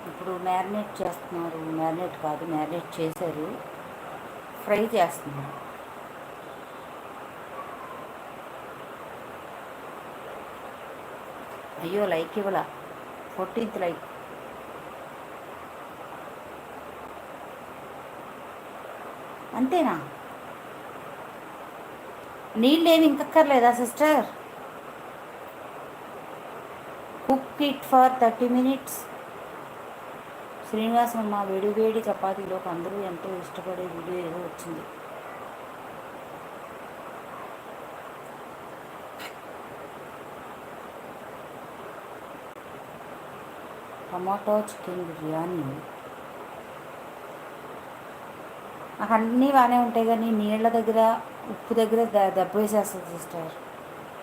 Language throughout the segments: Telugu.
ఇప్పుడు మ్యారినేట్ చేస్తున్నారు, మ్యారినేట్ కాదు, మ్యారినేట్ చేశారు, ఫ్రై చేస్తున్నారు. అయ్యో లైక్ ఇవ్వాల, 14th లైక్. అంతేనా? నీళ్ళు ఏమి ఇంకక్కర్లేదా sister? Cook it for 30 minutes. శ్రీనివాసం మా వేడి వేడి చపాతీలోకి అందరూ ఎంతో ఇష్టపడే వీడియో ఏదో వచ్చింది. టమాటో చికెన్ బిర్యానీ నాకు అన్నీ బాగానే ఉంటాయి, కానీ నీళ్ళ దగ్గర ఉప్పు దగ్గర దెబ్బ వేసేస్తుంది సిస్టర్.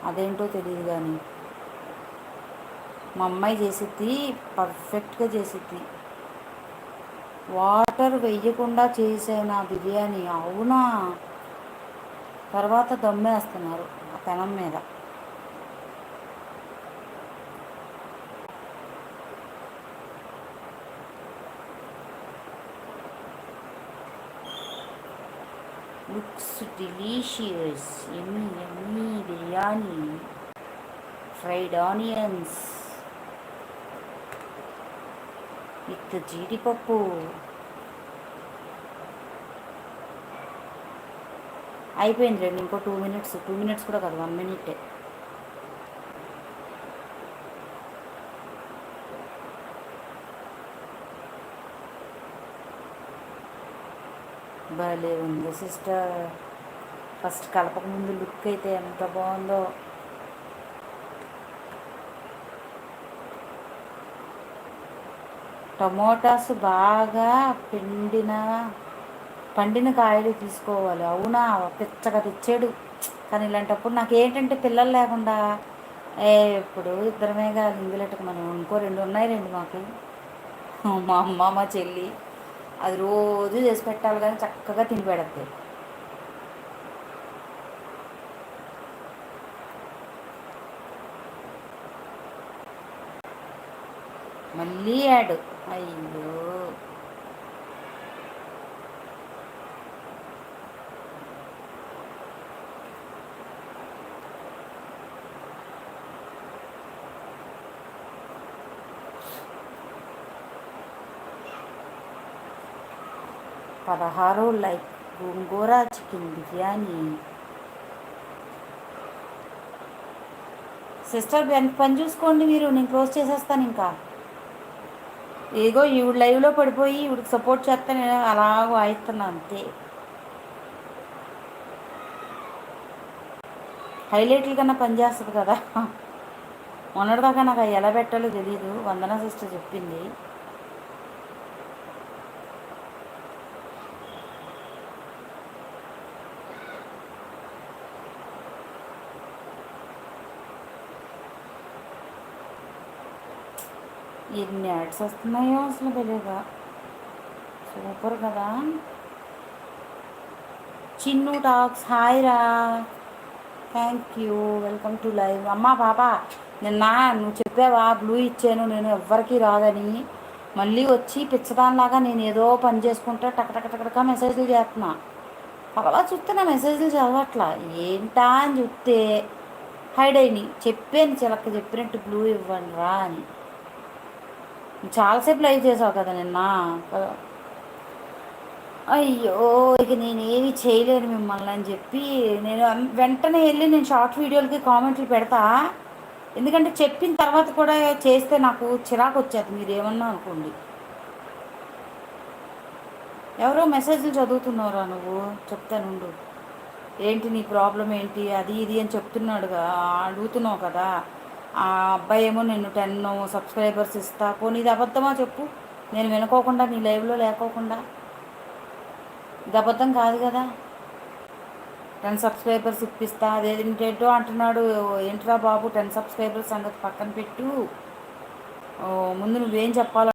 అదేంటో తెలియదు కానీ మా అమ్మాయి చేసిద్ది, పర్ఫెక్ట్గా చేసిద్ది. వాటర్ వేయకుండా చేసిన బిర్యానీ. అవునా? తర్వాత దమ్మేస్తున్నారు ఆ పెనం మీద. Looks delicious, Emmy Emmy biryani, fried onions with జీడిపప్పు. అయిపోయింది రండి, ఇంకో 2 minutes. 2 minutes కూడా కాదు, 1 minute. భలే ఉంది సిస్టర్. ఫస్ట్ కలపక ముందు లుక్ అయితే ఎంత బాగుందో. టమోటాస్ బాగా పండిన కాయలు తీసుకోవాలి. అవునా? పిచ్చగా తెచ్చాడు. కానీ ఇలాంటప్పుడు నాకు ఏంటంటే పిల్లలు లేకుండా ఇప్పుడు ఇద్దరమేగా లింగులెట్టకు, మనం ఇంకో 2 ఉన్నాయి, 2 మాకు, మా అమ్మ మా చెల్లి. అది రోజు చేసి పెట్టాలి, కానీ చక్కగా తిని పెడతాయి. మళ్ళీ యాడ్. అయ్యో, 16 లైక్. గోంగూర చికెన్ బిర్యానీ. సిస్టర్ పని చూసుకోండి మీరు, నేను క్లోజ్ చేసేస్తాను ఇంకా. ఏగో ఈవిడ లైవ్లో పడిపోయి ఈవిడికి సపోర్ట్ చేస్తా, నేను అలాగ వాయిస్తున్నా అంతే. హైలైట్లు కన్నా పని చేస్తుంది కదా. మొన్నటిదాకా నాకు ఎలా పెట్టాలో తెలీదు, వందనా సిస్టర్ చెప్పింది. ఎన్ని యాడ్స్ వస్తున్నాయో అసలు తెలియదా. సూపర్ కదా. చిన్ను టాక్స్, హాయ్ రా, thank you, welcome to live. అమ్మా పాప, నిన్న నువ్వు చెప్పావా బ్లూ ఇచ్చాను నేను ఎవ్వరికి రాదని, మళ్ళీ వచ్చి పిచ్చదానిలాగా నేను ఏదో పని చేసుకుంటా టకటక మెసేజ్లు చేస్తున్నా. అలా చూస్తే నా మెసేజ్లు చదవట్లా ఏంటా అని చూస్తే హైడ్ అయినాయి. చెప్పాను చిలక చెప్పినట్టు బ్లూ ఇవ్వండి రా అని. చాలాసేపు లైవ్ చేసావు కదా నిన్న. అయ్యో, ఇక నేనేమి చేయలేను మిమ్మల్ని అని చెప్పి నేను వెంటనే వెళ్ళి నేను షార్ట్ వీడియోలకి కామెంట్లు పెడతా. ఎందుకంటే చెప్పిన తర్వాత కూడా చేస్తే నాకు చిరాకు వచ్చేది, మీరు ఏమన్నా అనుకోండి. ఎవరో మెసేజ్లు చదువుతున్నారా నువ్వు? చెప్తానుండు. ఏంటి నీ ప్రాబ్లం ఏంటి, అది ఇది అని చెప్తున్నాడుగా, అడుగుతున్నావు కదా. ఆ అబ్బాయి ఏమో నేను 10 సబ్స్క్రైబర్స్ ఇస్తా, పోనీ ఇది అబద్ధమా చెప్పు. నేను వినుకోకుండా నీ లైవ్లో లేకోకుండా ఇది అబద్ధం కాదు కదా. 10 సబ్స్క్రైబర్స్ ఇప్పిస్తా అదేంటేంటో అంటున్నాడు. ఏంట్రా బాబు, 10 సబ్స్క్రైబర్స్ సంగతి పక్కన పెట్టు, ముందు నువ్వేం చెప్పాలో